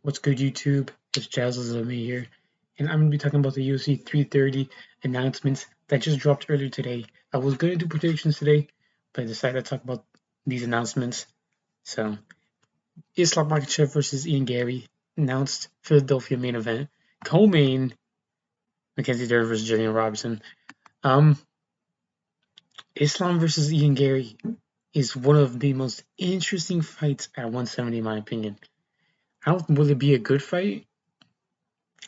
What's good, YouTube? It's jazzlovesmma here, and I'm gonna be talking about the UFC 330 announcements that just dropped earlier today. I was gonna do predictions today, but I decided to talk about these announcements. So, Islam Makhachev versus Ian Garry announced Philadelphia main event. Co-main Mackenzie Dern versus Julian Robertson. Um, Islam versus Ian Garry is one of the most interesting fights at 170, in my opinion. I don't will it be a good fight?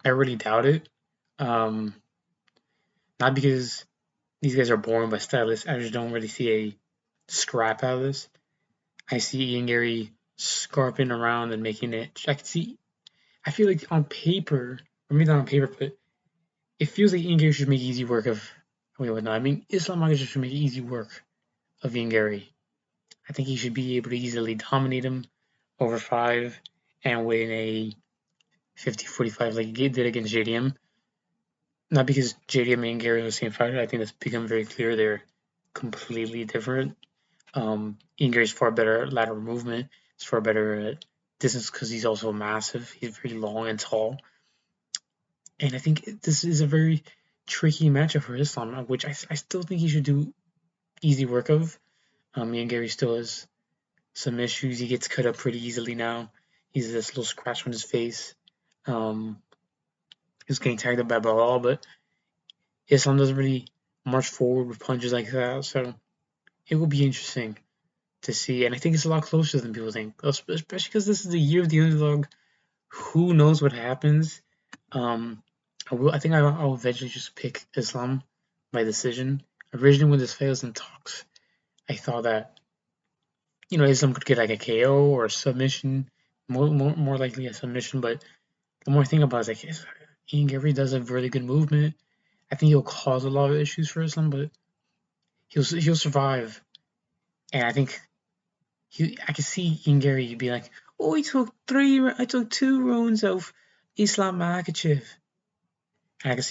I really doubt it. Um, Not because these guys are boring by stylists. I just don't really see a scrap out of this. I see Ian Gary scarping around and making it. I can see. I feel like on paper, or maybe not on paper, but it feels like Ian Gary should make easy work of. Wait, what? No, I mean Islam Makhachev should make easy work of Ian Gary. I think he should be able to easily dominate him over five and win a 50-45 like he did against JDM. Not because JDM and Gary are the same fighter. I think that's become very clear. They're completely different. Ian Gary's far better lateral movement. He's far better at distance because he's also massive. He's very long and tall. And I think this is a very tricky matchup for Islam, which I still think he should do easy work of. Ian Gary still has some issues. He gets cut up pretty easily now. He's this little scratch on his face. Um, he's getting tagged up by Balal, but Islam doesn't really march forward with punches like that. So it will be interesting to see, and I think it's a lot closer than people think, especially because this is the year of the underdog. Who knows what happens? I think I'll eventually just pick Islam by decision. Originally, when this fight was in talks, I thought that Islam could get like a KO or a submission, more likely a submission. But the more I think about it, it's like Ian Gary does a really good movement. I think he'll cause a lot of issues for Islam, but he'll survive. And I think I can see Ian Gary be like, "Oh, I took 2 rounds of Islam Makhachev," and I can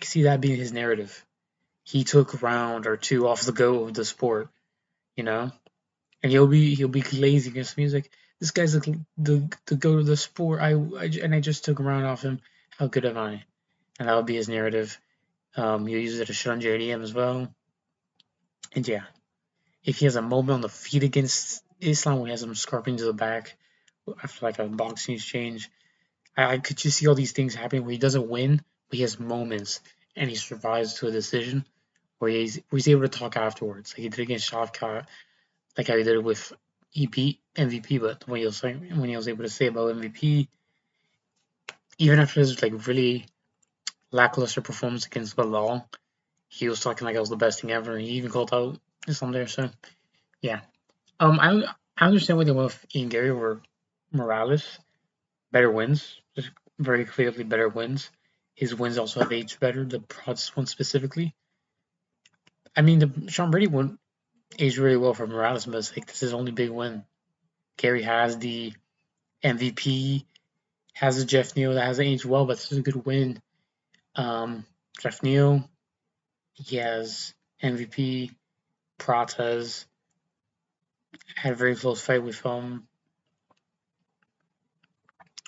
see that being his narrative. He took a round or two off the go of the sport, you know, and he'll be glazing against me. He's like, "This guy's the go of the sport. I just took a round off him. How good am I?" And that would be his narrative. He'll use it to shit on JDM as well. And yeah, if he has a moment on the feet against Islam when he has him scarping to the back after like a boxing exchange, I could just see all these things happening where he doesn't win, but he has moments and he survives to a decision where he's able to talk afterwards, like he did against Shavkat, like how he did it with he beat MVP, but when he was able to say about MVP, even after his like really lackluster performance against Bilal, he was talking like I was the best thing ever. And he even called out Islam there. So yeah, I understand what they want with Ian Gary or Morales. Better wins, just very clearly better wins. His wins also have aged better. The Prods one specifically. I mean, the Sean Brady one aged really well for Morales, but it's like this is his only big win. Gary has the MVP, has the Jeff Neal that hasn't aged well, but this is a good win. Jeff Neal, he has MVP. Pratas had a very close fight with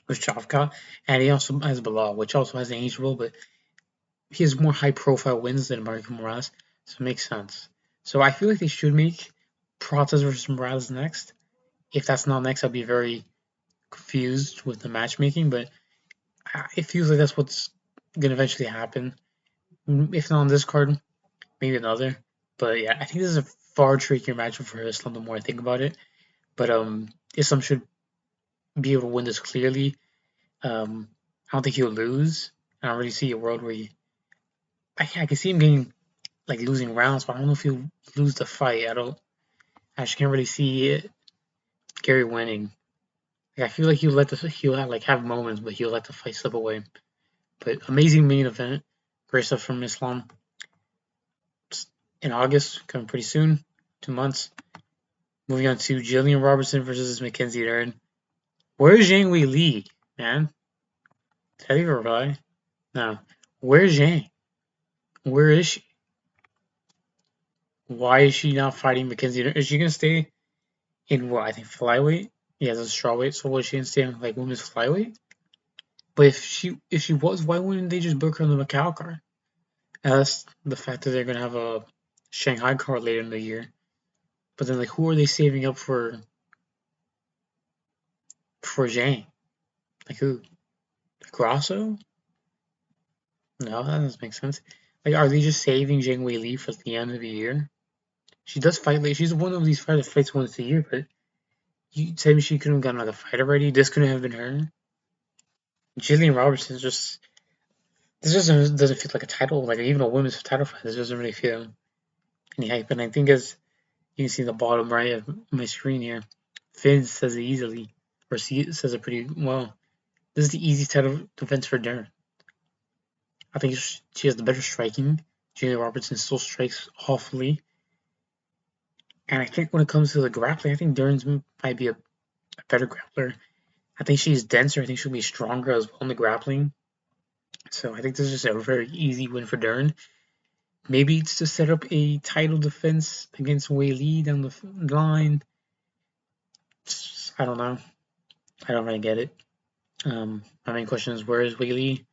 Chavka, and he also has Bilal, which also has an aged well, but he has more high profile wins than Marco Morales, so it makes sense. So I feel like they should make Pratas versus Morales next. If that's not next, I'll be very confused with the matchmaking, but it feels like that's what's gonna eventually happen. If not on this card, maybe another. But yeah, I think this is a far trickier matchup for Islam the more I think about it. But Islam should be able to win this clearly. I don't think he'll lose. I don't really see a world where I can see him getting like losing rounds, but I don't know if he'll lose the fight. I just can't really see Gary winning. Like, I feel like he'll have, like have moments, but he'll let the fight slip away. But amazing main event, great stuff from Islam in August, coming pretty soon, 2 months. Moving on to Jillian Robertson versus Mackenzie Dern. Where's Zhang Weili, man? Did I leave a reply? No. Where's Zhang? Where is she? Why is she not fighting Mackenzie Dern? Is she gonna stay in what I think flyweight? Yeah, that's strawweight. So was she in staying like women's flyweight? But if she was, why wouldn't they just book her on the Macau card? And that's the fact that they're gonna have a Shanghai card later in the year. But then like who are they saving up for Zhang? Like who? Grasso? No, that doesn't make sense. Like are they just saving Zhang Weili for the end of the year? She does fight late. She's one of these fighters that fights once a year, but you tell me she couldn't have gotten like a fight already? This couldn't have been her. Jillian Robertson is just this doesn't feel like a title, like even a women's title fight. This doesn't really feel any hype. And I think as you can see in the bottom right of my screen here, Finn says it easily, or says it pretty well. This is the easy title defense for Dern. I think she has the better striking. Jillian Robertson still strikes awfully. And I think when it comes to the grappling, I think Dern's might be a better grappler. I think she's denser. I think she'll be stronger as well in the grappling. So I think this is just a very easy win for Dern. Maybe it's to set up a title defense against Weili down the line. I don't know. I don't really get it. My main question is where is Weili?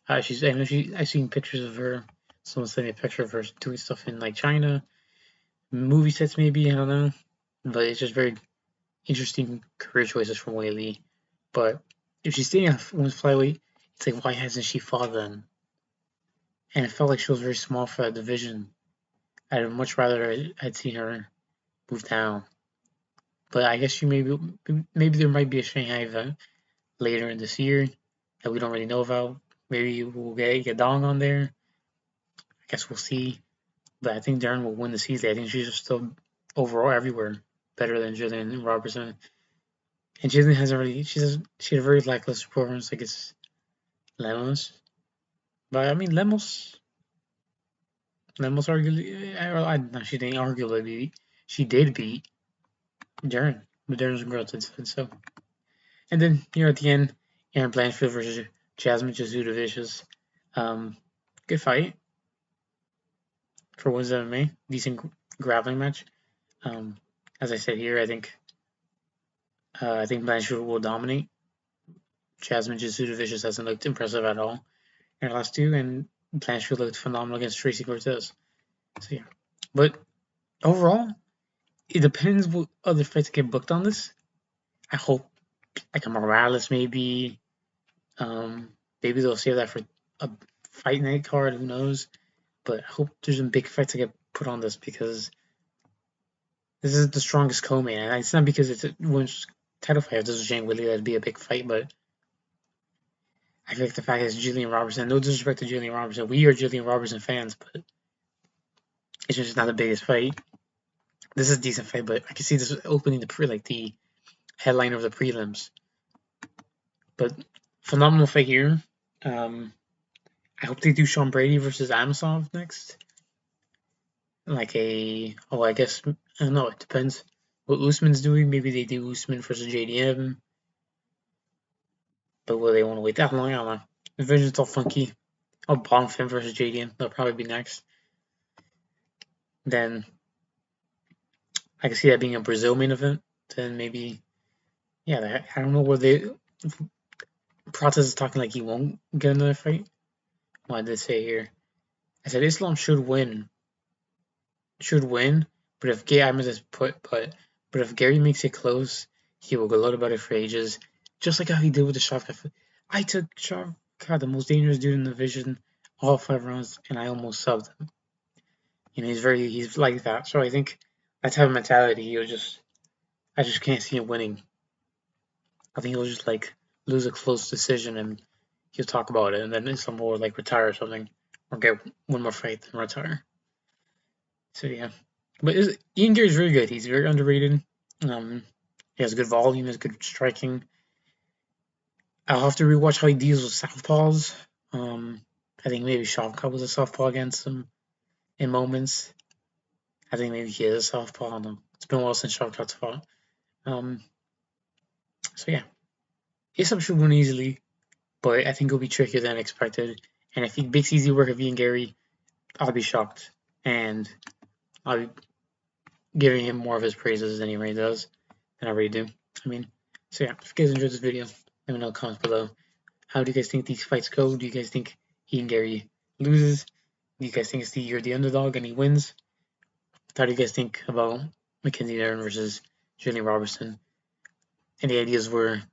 I know I've seen pictures of her. Someone sent me a picture of her doing stuff in like China, movie sets maybe. I don't know, but it's just very interesting career choices from Weili. But if she's staying at women's flyweight, it's like why hasn't she fought then? And it felt like she was very small for that division. I'd much rather I'd seen her move down. But I guess maybe there might be a Shanghai event later in this year that we don't really know about. Maybe we'll get Yadong on there. I guess we'll see. But I think Darren will win the season. I think she's just still overall everywhere better than Jillian Robertson. And Jillian hasn't really she had a very lackluster performance against Lemos. But I mean Lemos arguably no, she didn't arguably beat she did beat Darren. But Darren's a girl so and then here at the end, Aaron Blanchfield versus Jasmine Jasudavicius. Good fight for women's MMA. Decent grappling match. Um, as I said here, I think Blanchfield will dominate. Jasmine Jasudavicius hasn't looked impressive at all in her last two, and Blanchfield looked phenomenal against Tracy Cortez. So yeah, but overall, it depends what other fights get booked on this. I hope like a Morales maybe. Maybe they'll save that for a fight night card. Who knows? But I hope there's some big fights that get put on this because this is the strongest co-main. And it's not because it's a women's title fight. If this was Zhang Weili, that'd be a big fight. But I feel like the fact is Jillian Robertson. No disrespect to Jillian Robertson. We are Jillian Robertson fans, but it's just not the biggest fight. This is a decent fight, but I can see this opening the headline of the prelims. But phenomenal fight here. I hope they do Sean Brady versus Amosov next. I guess, I don't know, it depends what Usman's doing. Maybe they do Usman versus JDM. But will they want to wait that long? I don't know. The division's all funky. Oh, Bonfim versus JDM. That'll probably be next. Then I can see that being a Brazil main event. Then maybe, yeah, I don't know where they. Pratas is talking like he won't get another fight. What did I say here? I said Islam should win. But if if Garry makes it close, he will gloat about it for ages. Just like how he did with the Shavkat. I took Shavkat, the most dangerous dude in the division, all 5 rounds, and I almost subbed him. He's like that. So I think that type of mentality, I just can't see him winning. I think he'll just like lose a close decision and he'll talk about it, and then Islam will like retire or something, or get one more fight and retire. So yeah, but Ian Garry's very good. He's very underrated. He has good volume, has good striking. I'll have to rewatch how he deals with southpaws. I think maybe Shavkat was a southpaw against him in moments. I think maybe he is a southpaw. I don't know. It's been a while since Shavkat's fought. So yeah, Islam should win easily, but I think it'll be trickier than expected. And if he makes easy work of Ian Garry, I'll be shocked, and I'll be giving him more of his praises than he already does, than I already do. I mean, So yeah, if you guys enjoyed this video, let me know in the comments below. How do you guys think these fights go? Do you guys think he and Garry loses? Do you guys think you're the underdog and he wins? How do you guys think about Mackenzie Dern versus Jenny Robertson? Any ideas where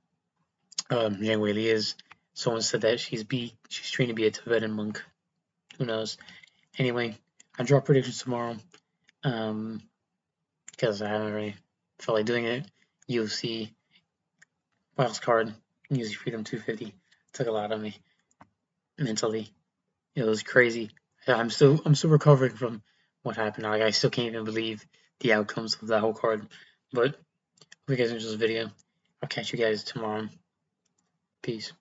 Weili is? Someone said that she's trained to be a Tibetan monk. Who knows? Anyway, I drop predictions tomorrow. Because I haven't really felt like doing it. UFC Wild Card, UFC Freedom 250 took a lot on me mentally. It was crazy. I'm still recovering from what happened. Like I still can't even believe the outcomes of that whole card. But if you guys enjoyed this video, I'll catch you guys tomorrow. Peace.